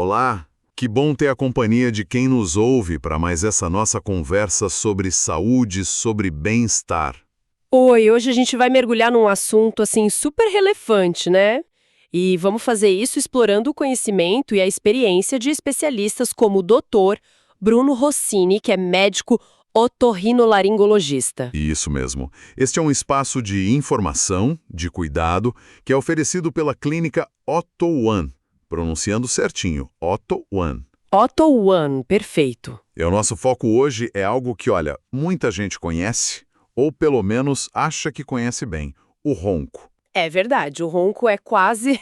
Olá, que bom ter a companhia de quem nos ouve para mais essa nossa conversa sobre saúde, sobre bem-estar. Oi, hoje a gente vai mergulhar num assunto assim super relevante, né? E vamos fazer isso explorando o conhecimento e a experiência de especialistas como o Dr. Bruno Rossini, que é médico otorrinolaringologista. Isso mesmo. Este é um espaço de informação, de cuidado, que é oferecido pela clínica Otto One, pronunciando certinho, Otto One. Otto One, perfeito. E o nosso foco hoje é algo que, olha, muita gente conhece, ou pelo menos acha que conhece bem, o ronco. É verdade, o ronco é quase,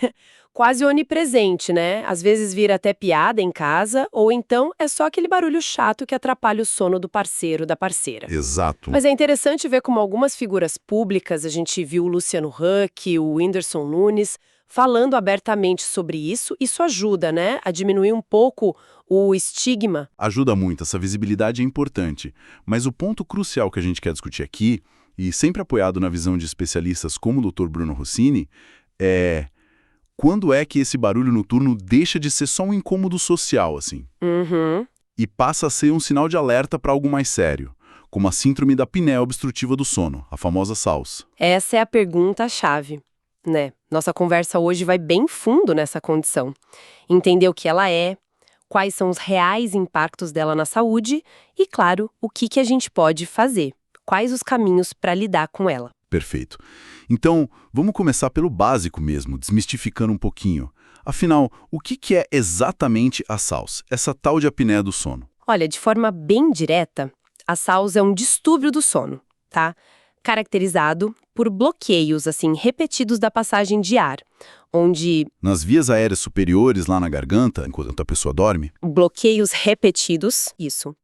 quase onipresente, né? Às vezes vira até piada em casa, ou então é só aquele barulho chato que atrapalha o sono do parceiro, da parceira. Exato. Mas é interessante ver como algumas figuras públicas, a gente viu o Luciano Huck, o Whindersson Nunes, falando abertamente sobre isso. Isso ajuda, né, a diminuir um pouco o estigma. Ajuda muito, essa visibilidade é importante. Mas o ponto crucial que a gente quer discutir aqui, e sempre apoiado na visão de especialistas como o Dr. Bruno Rossini, é quando é que esse barulho noturno deixa de ser só um incômodo social, assim, Uhum. e passa a ser um sinal de alerta para algo mais sério, como a síndrome da apneia obstrutiva do sono, a famosa SALS. Essa é a pergunta-chave, né? Nossa conversa hoje vai bem fundo nessa condição. Entender o que ela é, quais são os reais impactos dela na saúde e, claro, o que a gente pode fazer. Quais os caminhos para lidar com ela. Perfeito. Então, vamos começar pelo básico mesmo, desmistificando um pouquinho. Afinal, o que é exatamente a SALS, essa tal de apneia do sono? Olha, de forma bem direta, a SALS é um distúrbio do sono, tá? Caracterizado por bloqueios, assim, repetidos da passagem de ar, onde Nas vias aéreas superiores, lá na garganta, enquanto a pessoa dorme? bloqueios repetidos, isso.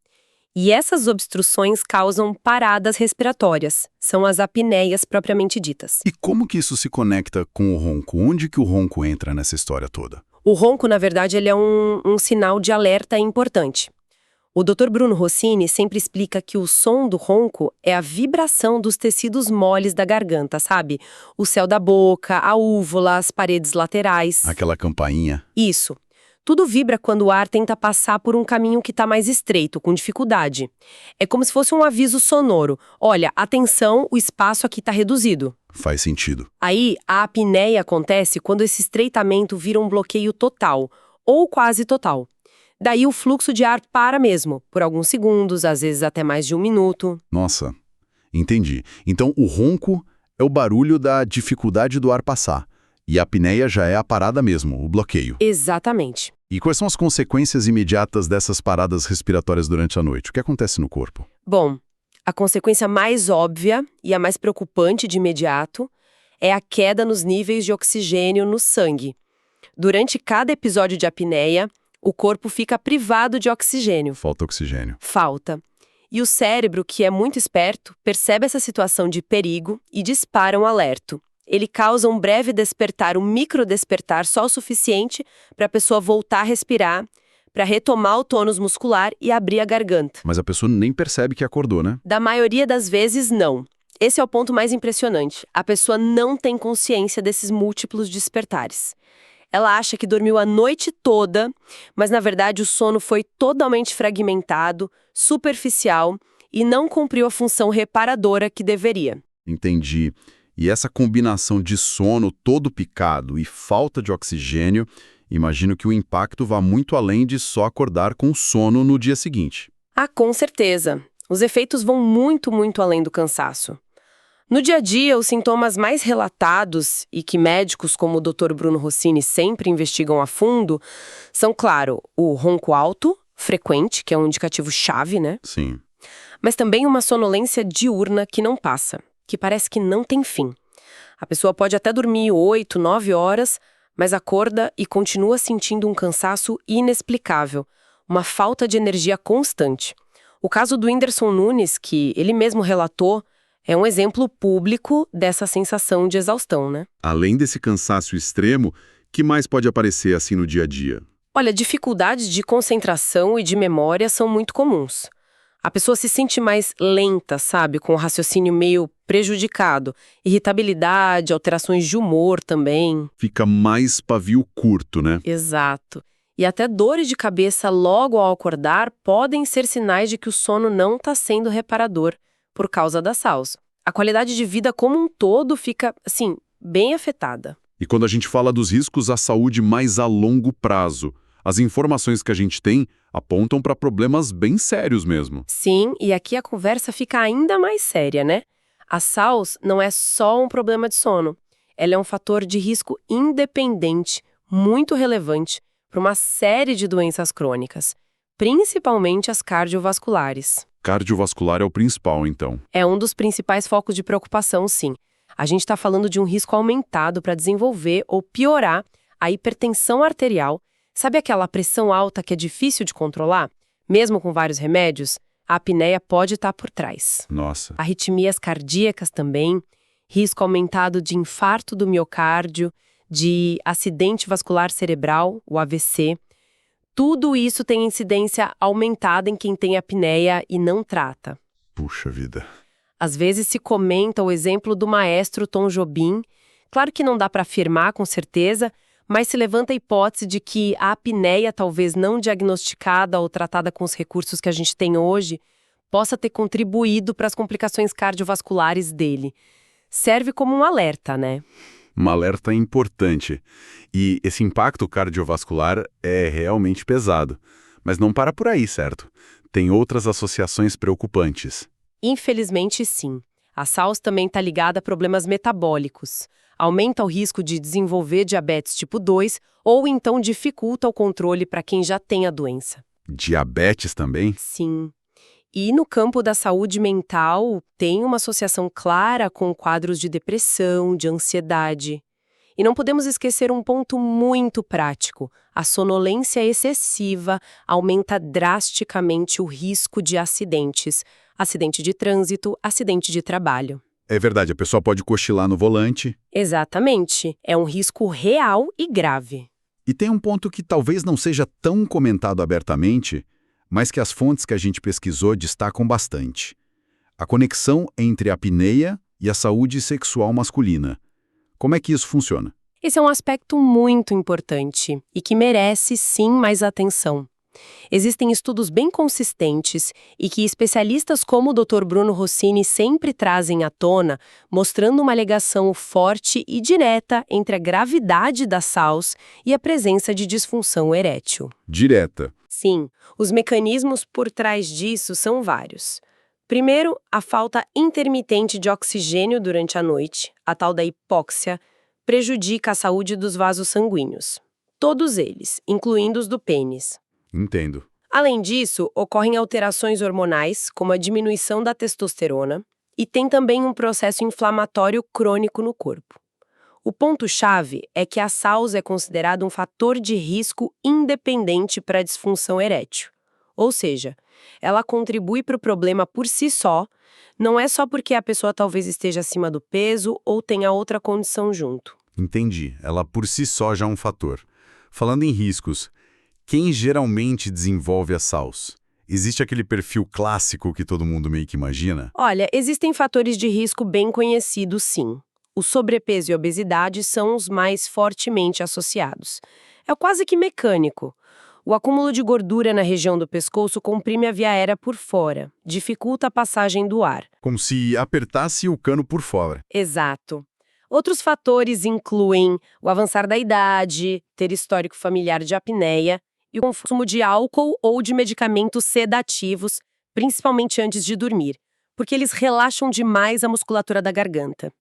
E essas obstruções causam paradas respiratórias, são as apneias propriamente ditas. E como que isso se conecta com o ronco? Onde que o ronco entra nessa história toda? O ronco, na verdade, ele é um sinal de alerta importante. O Dr. Bruno Rossini sempre explica que o som do ronco é a vibração dos tecidos moles da garganta, sabe? O céu da boca, a úvula, as paredes laterais. Aquela campainha. Isso. Tudo vibra quando o ar tenta passar por um caminho que está mais estreito, com dificuldade. É como se fosse um aviso sonoro. Olha, atenção, o espaço aqui está reduzido. Faz sentido. Aí, a apneia acontece quando esse estreitamento vira um bloqueio total, ou quase total. Daí o fluxo de ar para mesmo, por alguns segundos, às vezes até mais de um minuto. Nossa, entendi. Então o ronco é o barulho da dificuldade do ar passar. E a apneia já é a parada mesmo, o bloqueio. Exatamente. E quais são as consequências imediatas dessas paradas respiratórias durante a noite? O que acontece no corpo? Bom, a consequência mais óbvia e a mais preocupante de imediato é a queda nos níveis de oxigênio no sangue. Durante cada episódio de apneia, o corpo fica privado de oxigênio. Falta oxigênio. Falta. E o cérebro, que é muito esperto, percebe essa situação de perigo e dispara um alerta. Ele causa um breve despertar, um microdespertar só o suficiente para a pessoa voltar a respirar, para retomar o tônus muscular e abrir a garganta. Mas a pessoa nem percebe que acordou, né? Da maioria das vezes, não. Esse é o ponto mais impressionante. A pessoa não tem consciência desses múltiplos despertares. Ela acha que dormiu a noite toda, mas na verdade o sono foi totalmente fragmentado, superficial e não cumpriu a função reparadora que deveria. Entendi. E essa combinação de sono todo picado e falta de oxigênio, imagino que o impacto vá muito além de só acordar com sono no dia seguinte. Ah, com certeza. Os efeitos vão muito, muito além do cansaço. No dia a dia, os sintomas mais relatados e que médicos como o Dr. Bruno Rossini sempre investigam a fundo são, claro, o ronco alto, frequente, que é um indicativo chave, né? Sim. Mas também uma sonolência diurna que não passa, que parece que não tem fim. A pessoa pode até dormir 8, 9 horas, mas acorda e continua sentindo um cansaço inexplicável, uma falta de energia constante. O caso do Whindersson Nunes, que ele mesmo relatou, é um exemplo público dessa sensação de exaustão, né? Além desse cansaço extremo, que mais pode aparecer assim no dia a dia? Olha, dificuldades de concentração e de memória são muito comuns. A pessoa se sente mais lenta, sabe? Com o raciocínio meio prejudicado. Irritabilidade, alterações de humor também. Fica mais pavio curto, né? Exato. E até dores de cabeça logo ao acordar podem ser sinais de que o sono não está sendo reparador por causa da SAOS. A qualidade de vida como um todo fica, assim, bem afetada. E quando a gente fala dos riscos à saúde mais a longo prazo, as informações que a gente tem apontam para problemas bem sérios mesmo. Sim, e aqui a conversa fica ainda mais séria, né? A SAOS não é só um problema de sono. Ela é um fator de risco independente, muito relevante, para uma série de doenças crônicas, principalmente as cardiovasculares. Cardiovascular é o principal, então. É um dos principais focos de preocupação, sim. A gente está falando de um risco aumentado para desenvolver ou piorar a hipertensão arterial. Sabe aquela pressão alta que é difícil de controlar? Mesmo com vários remédios, a apneia pode estar por trás. Nossa. Arritmias cardíacas também, risco aumentado de infarto do miocárdio, de acidente vascular cerebral, o AVC. Tudo isso tem incidência aumentada em quem tem apneia e não trata. Puxa vida. Às vezes se comenta o exemplo do maestro Tom Jobim. Claro que não dá para afirmar com certeza, mas se levanta a hipótese de que a apneia, talvez não diagnosticada ou tratada com os recursos que a gente tem hoje, possa ter contribuído para as complicações cardiovasculares dele. Serve como um alerta, né? Um alerta importante. E esse impacto cardiovascular é realmente pesado. Mas não para por aí, certo? Tem outras associações preocupantes. Infelizmente, sim. A SAOS também está ligada a problemas metabólicos. Aumenta o risco de desenvolver diabetes tipo 2 ou então dificulta o controle para quem já tem a doença. Diabetes também? Sim. E no campo da saúde mental, tem uma associação clara com quadros de depressão, de ansiedade. E não podemos esquecer um ponto muito prático. A sonolência excessiva aumenta drasticamente o risco de acidentes. Acidente de trânsito, acidente de trabalho. É verdade, a pessoa pode cochilar no volante. Exatamente. É um risco real e grave. E tem um ponto que talvez não seja tão comentado abertamente, mas que as fontes que a gente pesquisou destacam bastante. A conexão entre a apneia e a saúde sexual masculina. Como é que isso funciona? Esse é um aspecto muito importante e que merece, sim, mais atenção. Existem estudos bem consistentes e que especialistas como o Dr. Bruno Rossini sempre trazem à tona, mostrando uma ligação forte e direta entre a gravidade da SAOS e a presença de disfunção erétil. Direta. Sim, os mecanismos por trás disso são vários. Primeiro, a falta intermitente de oxigênio durante a noite, a tal da hipóxia, prejudica a saúde dos vasos sanguíneos. Todos eles, incluindo os do pênis. Entendo. Além disso, ocorrem alterações hormonais, como a diminuição da testosterona, e tem também um processo inflamatório crônico no corpo. O ponto-chave é que a SAOS é considerado um fator de risco independente para a disfunção erétil. Ou seja, ela contribui para o problema por si só, não é só porque a pessoa talvez esteja acima do peso ou tenha outra condição junto. Entendi. Ela por si só já é um fator. Falando em riscos, quem geralmente desenvolve a SAOS? Existe aquele perfil clássico que todo mundo meio que imagina? Olha, existem fatores de risco bem conhecidos, sim. O sobrepeso e a obesidade são os mais fortemente associados. É quase que mecânico. O acúmulo de gordura na região do pescoço comprime a via aérea por fora, dificulta a passagem do ar. Como se apertasse o cano por fora. Exato. Outros fatores incluem o avançar da idade, ter histórico familiar de apneia e o consumo de álcool ou de medicamentos sedativos, principalmente antes de dormir, porque eles relaxam demais a musculatura da garganta.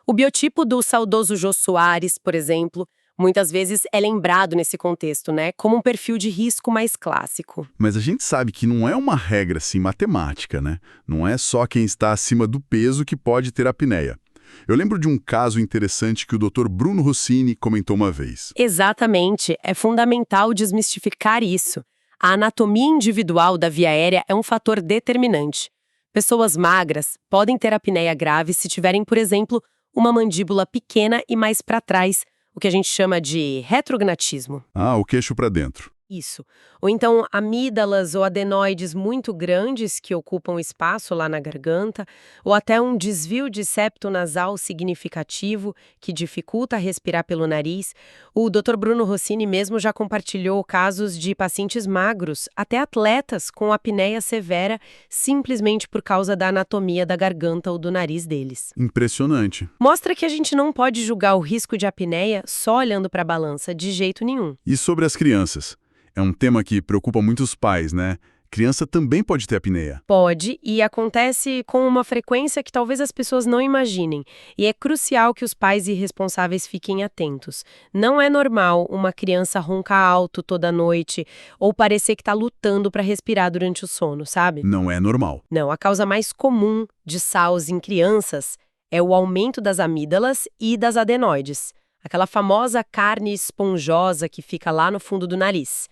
O biotipo do saudoso Jô Soares, por exemplo, muitas vezes é lembrado nesse contexto, né, como um perfil de risco mais clássico. Mas a gente sabe que não é uma regra assim matemática, né? Não é só quem está acima do peso que pode ter apneia. Eu lembro de um caso interessante que o Dr. Bruno Rossini comentou uma vez. Exatamente, é fundamental desmistificar isso. A anatomia individual da via aérea é um fator determinante. Pessoas magras podem ter apneia grave se tiverem, por exemplo, uma mandíbula pequena e mais para trás, o que a gente chama de retrognatismo. Ah, o queixo para dentro. Isso. Ou então amígdalas ou adenoides muito grandes que ocupam espaço lá na garganta, ou até um desvio de septo nasal significativo que dificulta respirar pelo nariz. O Dr. Bruno Rossini mesmo já compartilhou casos de pacientes magros, até atletas com apneia severa, simplesmente por causa da anatomia da garganta ou do nariz deles. Impressionante. Mostra que a gente não pode julgar o risco de apneia só olhando para a balança, de jeito nenhum. E sobre as crianças? É um tema que preocupa muitos pais, né? Criança também pode ter apneia. Pode, e acontece com uma frequência que talvez as pessoas não imaginem. E é crucial que os pais e responsáveis fiquem atentos. Não é normal uma criança roncar alto toda noite ou parecer que está lutando para respirar durante o sono, sabe? Não é normal. Não, a causa mais comum de SARS em crianças é o aumento das amígdalas e das adenoides, aquela famosa carne esponjosa que fica lá no fundo do nariz.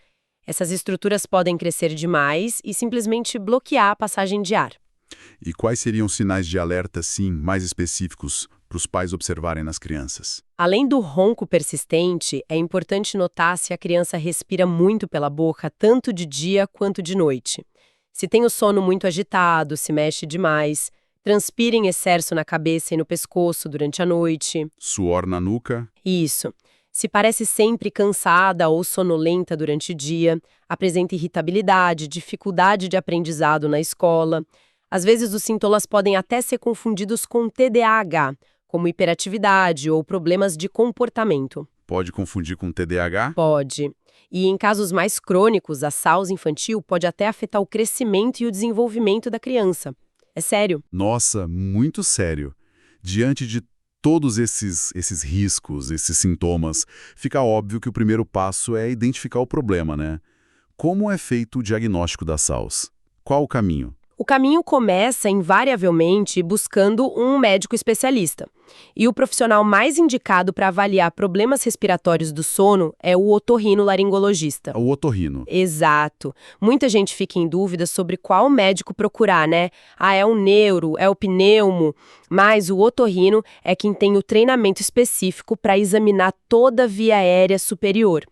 Essas estruturas podem crescer demais e simplesmente bloquear a passagem de ar. E quais seriam sinais de alerta, sim, mais específicos para os pais observarem nas crianças? Além do ronco persistente, é importante notar se a criança respira muito pela boca, tanto de dia quanto de noite. Se tem o sono muito agitado, se mexe demais, transpira em excesso na cabeça e no pescoço durante a noite. Suor na nuca? Isso. Se parece sempre cansada ou sonolenta durante o dia, apresenta irritabilidade, dificuldade de aprendizado na escola. Às vezes, os sintomas podem até ser confundidos com TDAH, como hiperatividade ou problemas de comportamento. Pode confundir com TDAH? Pode. E em casos mais crônicos, a SARS infantil pode até afetar o crescimento e o desenvolvimento da criança. É sério. Nossa, muito sério. Diante de todos esses riscos, esses sintomas, fica óbvio que o primeiro passo é identificar o problema, né? Como é feito o diagnóstico da SARS? Qual o caminho? O caminho começa, invariavelmente, buscando um médico especialista. E o profissional mais indicado para avaliar problemas respiratórios do sono é o otorrinolaringologista. O otorrino. Exato. Muita gente fica em dúvida sobre qual médico procurar, né? Ah, é o neuro, é o pneumo. Mas o otorrino é quem tem o treinamento específico para examinar toda a via aérea superior,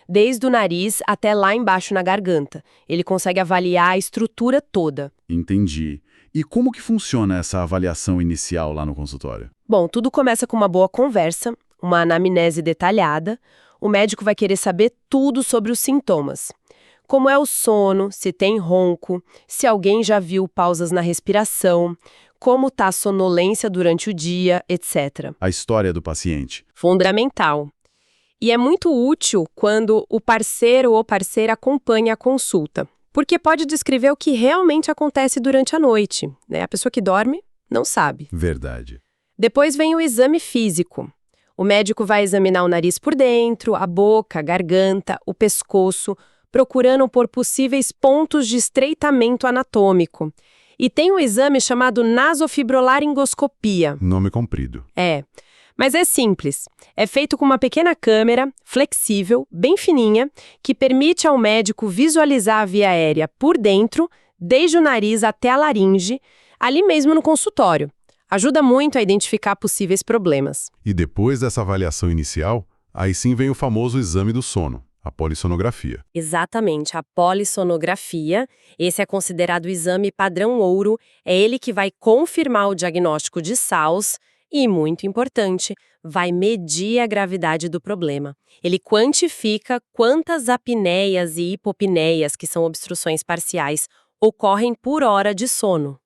desde o nariz até lá embaixo na garganta. Ele consegue avaliar a estrutura toda. Entendi. E como que funciona essa avaliação inicial lá no consultório? Bom, tudo começa com uma boa conversa, uma anamnese detalhada. O médico vai querer saber tudo sobre os sintomas. Como é o sono, se tem ronco, se alguém já viu pausas na respiração, como está a sonolência durante o dia, etc. A história do paciente. Fundamental. E é muito útil quando o parceiro ou parceira acompanha a consulta, porque pode descrever o que realmente acontece durante a noite, né? A pessoa que dorme não sabe. Verdade. Depois vem o exame físico. O médico vai examinar o nariz por dentro, a boca, a garganta, o pescoço, procurando por possíveis pontos de estreitamento anatômico. E tem um exame chamado nasofibrolaringoscopia. Nome comprido. Mas é simples. É feito com uma pequena câmera, flexível, bem fininha, que permite ao médico visualizar a via aérea por dentro, desde o nariz até a laringe, ali mesmo no consultório. Ajuda muito a identificar possíveis problemas. E depois dessa avaliação inicial, aí sim vem o famoso exame do sono, a polissonografia. Exatamente, a polissonografia. Esse é considerado o exame padrão ouro. É ele que vai confirmar o diagnóstico de SARS. E, muito importante, vai medir a gravidade do problema. Ele quantifica quantas apneias e hipopneias, que são obstruções parciais, ocorrem por hora de sono.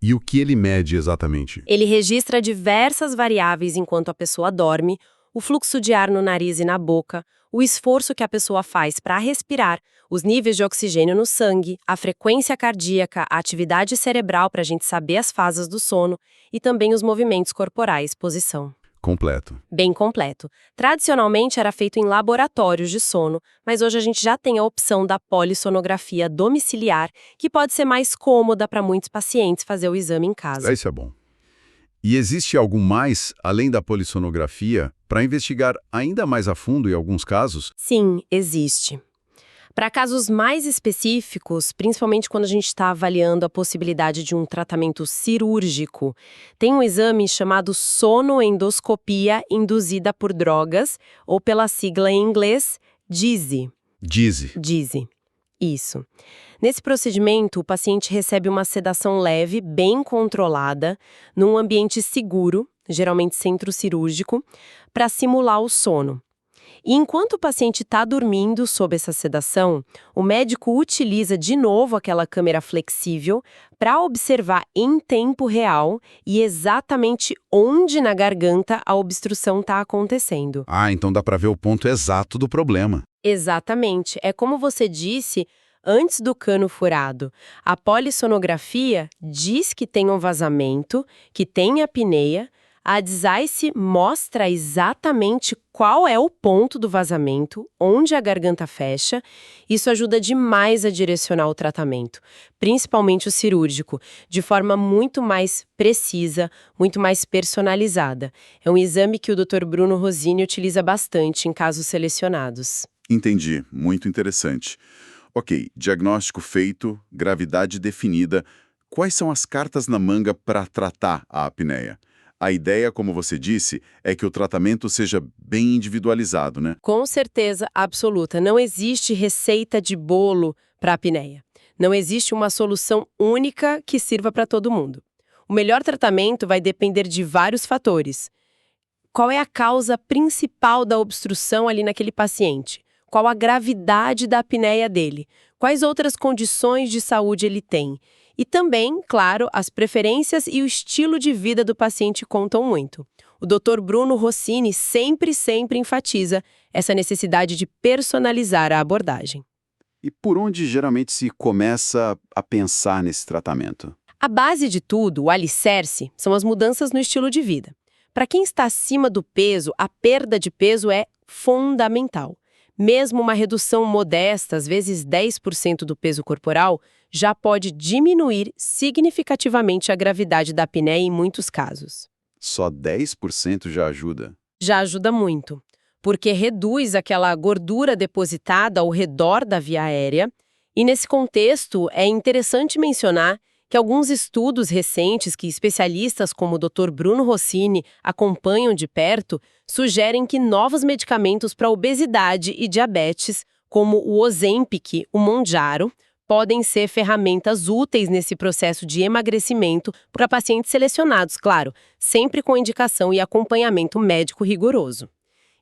E o que ele mede exatamente? Ele registra diversas variáveis enquanto a pessoa dorme, o fluxo de ar no nariz e na boca, o esforço que a pessoa faz para respirar, os níveis de oxigênio no sangue, a frequência cardíaca, a atividade cerebral para a gente saber as fases do sono e também os movimentos corporais, posição. Completo. Bem completo. Tradicionalmente era feito em laboratórios de sono, mas hoje a gente já tem a opção da polissonografia domiciliar, que pode ser mais cômoda para muitos pacientes fazer o exame em casa. Isso é bom. E existe algo mais, além da polissonografia, para investigar ainda mais a fundo em alguns casos? Sim, existe. Para casos mais específicos, principalmente quando a gente está avaliando a possibilidade de um tratamento cirúrgico, tem um exame chamado sonoendoscopia induzida por drogas, ou pela sigla em inglês, DISE. DISE. Isso. Nesse procedimento, o paciente recebe uma sedação leve, bem controlada, num ambiente seguro, geralmente centro cirúrgico, para simular o sono. E enquanto o paciente está dormindo sob essa sedação, o médico utiliza de novo aquela câmera flexível para observar em tempo real e exatamente onde na garganta a obstrução está acontecendo. Ah, então dá para ver o ponto exato do problema. Exatamente. É como você disse antes do cano furado. A polissonografia diz que tem um vazamento, que tem apneia. A DISE mostra exatamente qual é o ponto do vazamento, onde a garganta fecha. Isso ajuda demais a direcionar o tratamento, principalmente o cirúrgico, de forma muito mais precisa, muito mais personalizada. É um exame que o Dr. Bruno Rossini utiliza bastante em casos selecionados. Entendi, muito interessante. Ok, diagnóstico feito, gravidade definida. Quais são as cartas na manga para tratar a apneia? A ideia, como você disse, é que o tratamento seja bem individualizado, né? Com certeza absoluta. Não existe receita de bolo para a apneia. Não existe uma solução única que sirva para todo mundo. O melhor tratamento vai depender de vários fatores. Qual é a causa principal da obstrução ali naquele paciente? Qual a gravidade da apneia dele? Quais outras condições de saúde ele tem? E também, claro, as preferências e o estilo de vida do paciente contam muito. O Dr. Bruno Rossini sempre enfatiza essa necessidade de personalizar a abordagem. E por onde geralmente se começa a pensar nesse tratamento? A base de tudo, o alicerce, são as mudanças no estilo de vida. Para quem está acima do peso, a perda de peso é fundamental. Mesmo uma redução modesta, às vezes 10% do peso corporal, já pode diminuir significativamente a gravidade da apneia em muitos casos. Só 10% já ajuda? Já ajuda muito, porque reduz aquela gordura depositada ao redor da via aérea. E nesse contexto, é interessante mencionar que alguns estudos recentes que especialistas como o Dr. Bruno Rossini acompanham de perto sugerem que novos medicamentos para obesidade e diabetes, como o Ozempic, o Mounjaro, podem ser ferramentas úteis nesse processo de emagrecimento para pacientes selecionados, claro, sempre com indicação e acompanhamento médico rigoroso.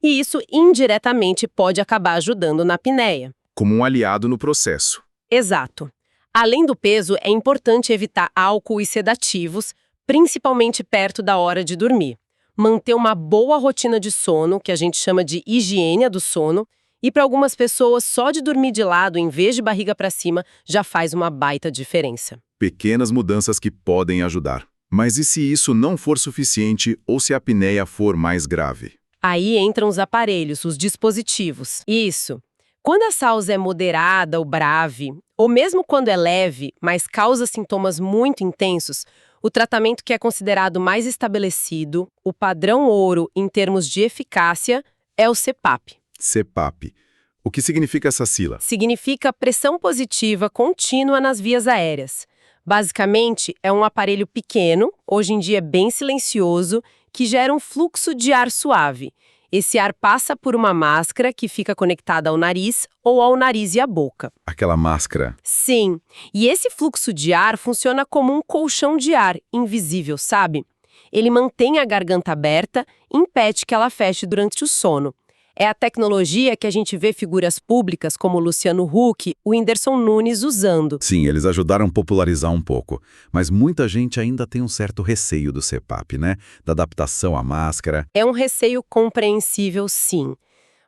E isso indiretamente pode acabar ajudando na apneia. Como um aliado no processo. Exato. Além do peso, é importante evitar álcool e sedativos, principalmente perto da hora de dormir. Manter uma boa rotina de sono, que a gente chama de higiene do sono, e para algumas pessoas, só de dormir de lado em vez de barriga para cima já faz uma baita diferença. Pequenas mudanças que podem ajudar. Mas e se isso não for suficiente ou se a apneia for mais grave? Aí entram os aparelhos, os dispositivos. Isso. Quando a SAUS é moderada ou brave, ou mesmo quando é leve, mas causa sintomas muito intensos, o tratamento que é considerado mais estabelecido, o padrão ouro em termos de eficácia, é o CPAP. CPAP. O que significa essa sigla? Significa pressão positiva contínua nas vias aéreas. Basicamente, é um aparelho pequeno, hoje em dia bem silencioso, que gera um fluxo de ar suave. Esse ar passa por uma máscara que fica conectada ao nariz ou ao nariz e à boca. Aquela máscara. Sim, e esse fluxo de ar funciona como um colchão de ar, invisível, sabe? Ele mantém a garganta aberta e impede que ela feche durante o sono. É a tecnologia que a gente vê figuras públicas como o Luciano Huck, o Whindersson Nunes usando. Sim, eles ajudaram a popularizar um pouco, mas muita gente ainda tem um certo receio do CPAP, né? Da adaptação à máscara. É um receio compreensível, sim,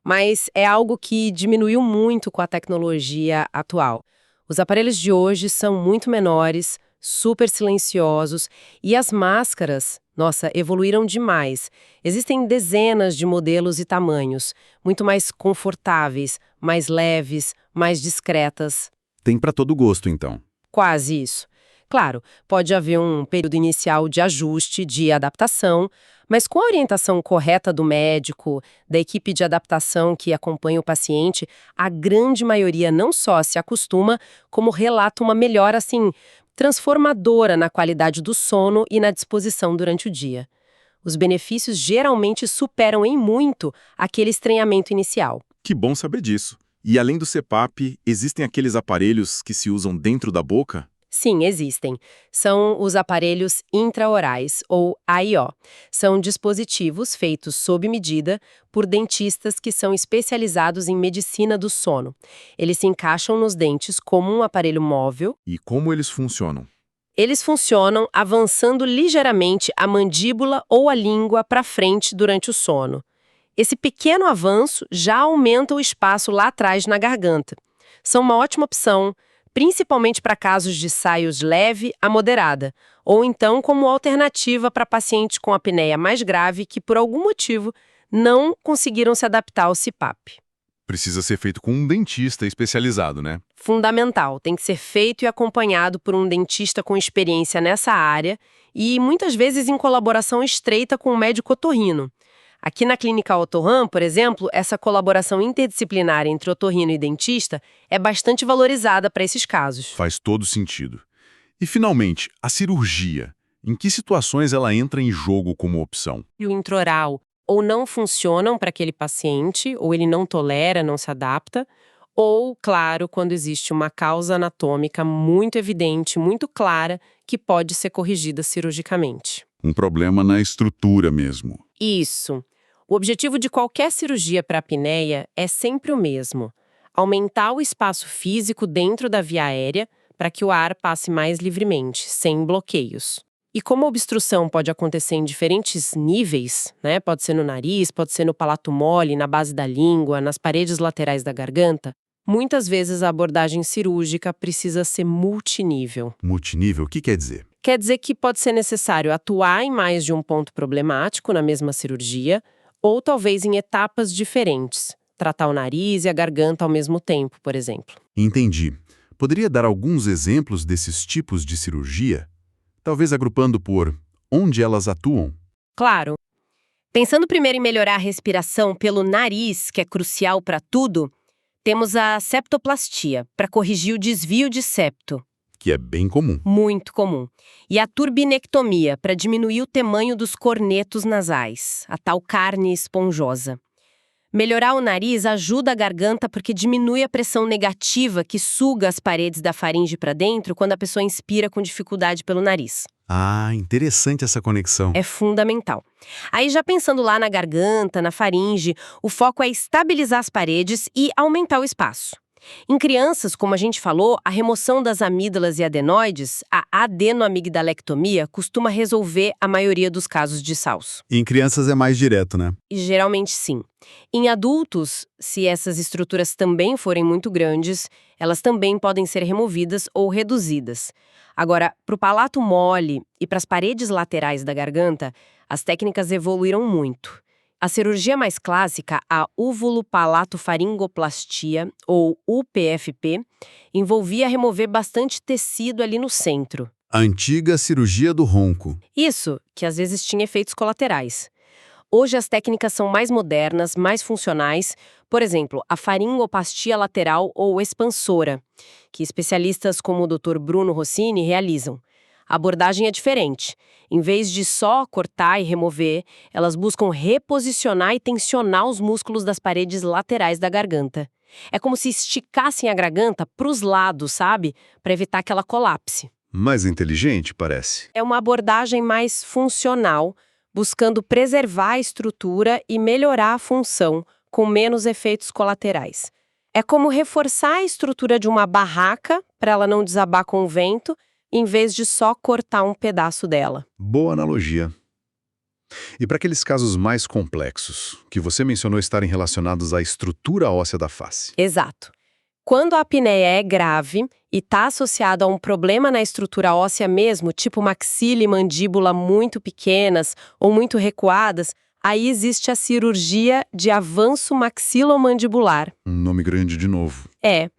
mas é algo que diminuiu muito com a tecnologia atual. Os aparelhos de hoje são muito menores, super silenciosos e as máscaras, nossa, evoluíram demais. Existem dezenas de modelos e tamanhos, muito mais confortáveis, mais leves, mais discretas. Tem para todo gosto, então. Quase isso. Claro, pode haver um período inicial de ajuste, de adaptação, mas com a orientação correta do médico, da equipe de adaptação que acompanha o paciente, a grande maioria não só se acostuma, como relata uma melhora, assim, transformadora na qualidade do sono e na disposição durante o dia. Os benefícios geralmente superam em muito aquele estranhamento inicial. Que bom saber disso. E além do CPAP, existem aqueles aparelhos que se usam dentro da boca? Sim, existem. São os aparelhos intraorais, ou AIO. São dispositivos feitos sob medida por dentistas que são especializados em medicina do sono. Eles se encaixam nos dentes como um aparelho móvel. E como eles funcionam? Eles funcionam avançando ligeiramente a mandíbula ou a língua para frente durante o sono. Esse pequeno avanço já aumenta o espaço lá atrás na garganta. São uma ótima opção, principalmente para casos de saios leve a moderada, ou então como alternativa para pacientes com apneia mais grave que, por algum motivo, não conseguiram se adaptar ao CPAP. Precisa ser feito com um dentista especializado, né? Fundamental, tem que ser feito e acompanhado por um dentista com experiência nessa área e, muitas vezes, em colaboração estreita com um médico otorrino. Aqui na Clínica Otorran, por exemplo, essa colaboração interdisciplinar entre otorrino e dentista é bastante valorizada para esses casos. Faz todo sentido. E, finalmente, a cirurgia. Em que situações ela entra em jogo como opção? E o intraoral ou não funcionam para aquele paciente, ou ele não tolera, não se adapta, ou, claro, quando existe uma causa anatômica muito evidente, muito clara, que pode ser corrigida cirurgicamente. Um problema na estrutura mesmo. Isso. O objetivo de qualquer cirurgia para apneia é sempre o mesmo: aumentar o espaço físico dentro da via aérea para que o ar passe mais livremente, sem bloqueios. E como a obstrução pode acontecer em diferentes níveis, né? Pode ser no nariz, pode ser no palato mole, na base da língua, nas paredes laterais da garganta, muitas vezes a abordagem cirúrgica precisa ser multinível. Multinível, o que quer dizer? Quer dizer que pode ser necessário atuar em mais de um ponto problemático na mesma cirurgia, ou talvez em etapas diferentes, tratar o nariz e a garganta ao mesmo tempo, por exemplo. Entendi. Poderia dar alguns exemplos desses tipos de cirurgia? Talvez agrupando por onde elas atuam? Claro. Pensando primeiro em melhorar a respiração pelo nariz, que é crucial para tudo, temos a septoplastia, para corrigir o desvio de septo. Que é bem comum. Muito comum. E a turbinectomia, para diminuir o tamanho dos cornetos nasais, a tal carne esponjosa. Melhorar o nariz ajuda a garganta porque diminui a pressão negativa que suga as paredes da faringe para dentro quando a pessoa inspira com dificuldade pelo nariz. Ah, interessante essa conexão. É fundamental. Aí já pensando lá na garganta, na faringe, o foco é estabilizar as paredes e aumentar o espaço. Em crianças, como a gente falou, a remoção das amígdalas e adenoides, a adenoamigdalectomia, costuma resolver a maioria dos casos de SALS. Em crianças é mais direto, né? E geralmente sim. Em adultos, se essas estruturas também forem muito grandes, elas também podem ser removidas ou reduzidas. Agora, para o palato mole e para as paredes laterais da garganta, as técnicas evoluíram muito. A cirurgia mais clássica, a uvulopalatofaringoplastia, ou UPFP, envolvia remover bastante tecido ali no centro. A antiga cirurgia do ronco. Isso, que às vezes tinha efeitos colaterais. Hoje as técnicas são mais modernas, mais funcionais, por exemplo, a faringoplastia lateral ou expansora, que especialistas como o Dr. Bruno Rossini realizam. A abordagem é diferente. Em vez de só cortar e remover, elas buscam reposicionar e tensionar os músculos das paredes laterais da garganta. É como se esticassem a garganta para os lados, sabe? Para evitar que ela colapse. Mais inteligente, parece. É uma abordagem mais funcional, buscando preservar a estrutura e melhorar a função, com menos efeitos colaterais. É como reforçar a estrutura de uma barraca, para ela não desabar com o vento, em vez de só cortar um pedaço dela. Boa analogia. E para aqueles casos mais complexos, que você mencionou estarem relacionados à estrutura óssea da face? Exato. Quando a apneia é grave e está associada a um problema na estrutura óssea mesmo, tipo maxila e mandíbula muito pequenas ou muito recuadas, aí existe a cirurgia de avanço maxilomandibular. Um nome grande de novo. É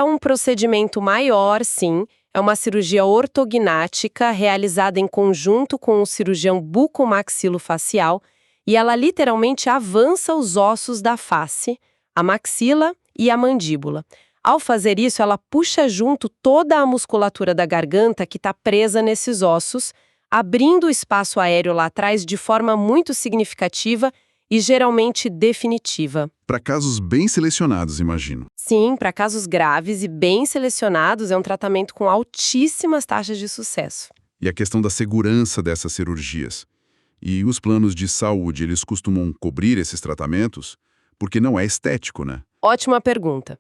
um procedimento maior, sim. É uma cirurgia ortognática realizada em conjunto com o cirurgião bucomaxilofacial e ela literalmente avança os ossos da face, a maxila e a mandíbula. Ao fazer isso, ela puxa junto toda a musculatura da garganta que está presa nesses ossos, abrindo o espaço aéreo lá atrás de forma muito significativa e geralmente definitiva. para casos bem selecionados, imagino. Sim, para casos graves e bem selecionados, é um tratamento com altíssimas taxas de sucesso. E a questão da segurança dessas cirurgias. E os planos de saúde, eles costumam cobrir esses tratamentos? Porque não é estético, né? Ótima pergunta.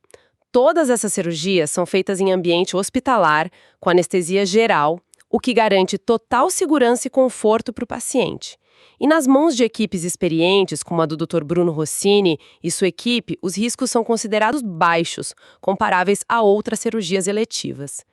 Todas essas cirurgias são feitas em ambiente hospitalar, com anestesia geral, o que garante total segurança e conforto para o paciente. E nas mãos de equipes experientes, como a do Dr. Bruno Rossini e sua equipe, os riscos são considerados baixos, comparáveis a outras cirurgias eletivas.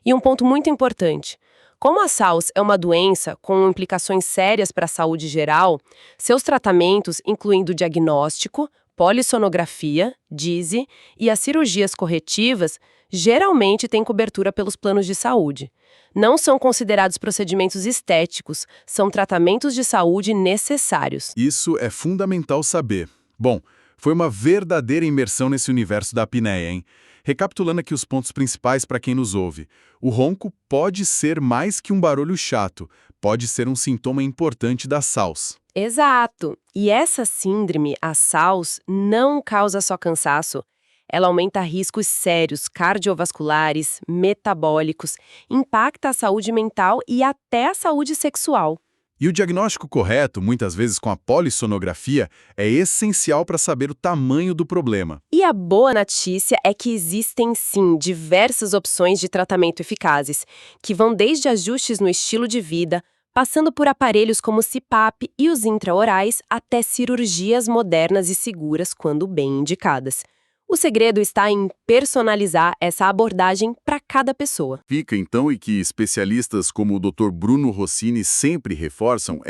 E um ponto muito importante: como a SALS é uma doença com implicações sérias para a saúde geral, seus tratamentos, incluindo diagnóstico, polissonografia, DISE e as cirurgias corretivas, geralmente têm cobertura pelos planos de saúde. Não são considerados procedimentos estéticos, são tratamentos de saúde necessários. Isso é fundamental saber. Bom, foi uma verdadeira imersão nesse universo da apneia, hein? Recapitulando aqui os pontos principais para quem nos ouve. O ronco pode ser mais que um barulho chato, pode ser um sintoma importante da SALS. Exato! E essa síndrome, a SALS, não causa só cansaço. Ela aumenta riscos sérios cardiovasculares, metabólicos, impacta a saúde mental e até a saúde sexual. E o diagnóstico correto, muitas vezes com a polissonografia, é essencial para saber o tamanho do problema. E a boa notícia é que existem, sim, diversas opções de tratamento eficazes, que vão desde ajustes no estilo de vida, passando por aparelhos como o CPAP e os intraorais, até cirurgias modernas e seguras quando bem indicadas. O segredo está em personalizar essa abordagem para cada pessoa. Fica, então, e que especialistas como o Dr. Bruno Rossini sempre reforçam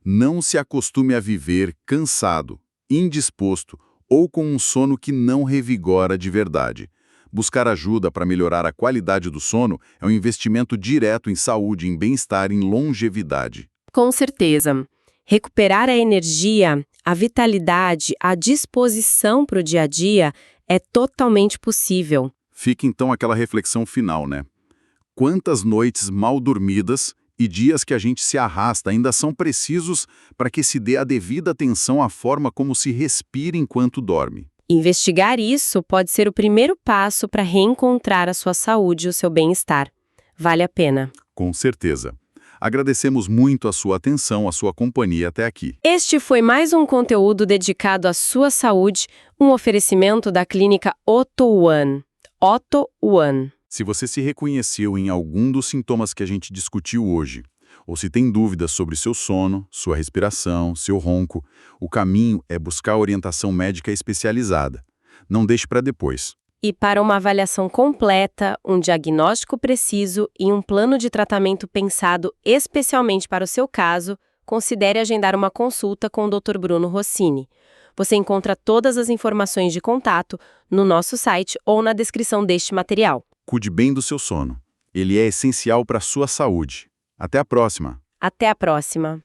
não se acostume a viver cansado, indisposto ou com um sono que não revigora de verdade. Buscar ajuda para melhorar a qualidade do sono é um investimento direto em saúde, em bem-estar, em longevidade. Com certeza. Recuperar a energia, a vitalidade, a disposição para o dia a dia é totalmente possível. Fica então aquela reflexão final, né? Quantas noites mal dormidas e dias que a gente se arrasta ainda são precisos para que se dê a devida atenção à forma como se respira enquanto dorme. Investigar isso pode ser o primeiro passo para reencontrar a sua saúde e o seu bem-estar. Vale a pena. Com certeza. Agradecemos muito a sua atenção, a sua companhia até aqui. Este foi mais um conteúdo dedicado à sua saúde, um oferecimento da clínica OTO1. OTO1. Se você se reconheceu em algum dos sintomas que a gente discutiu hoje, ou se tem dúvidas sobre seu sono, sua respiração, seu ronco, o caminho é buscar orientação médica especializada. Não deixe para depois. E para uma avaliação completa, um diagnóstico preciso e um plano de tratamento pensado especialmente para o seu caso, considere agendar uma consulta com o Dr. Bruno Rossini. Você encontra todas as informações de contato no nosso site ou na descrição deste material. Cuide bem do seu sono. Ele é essencial para a sua saúde. Até a próxima! Até a próxima!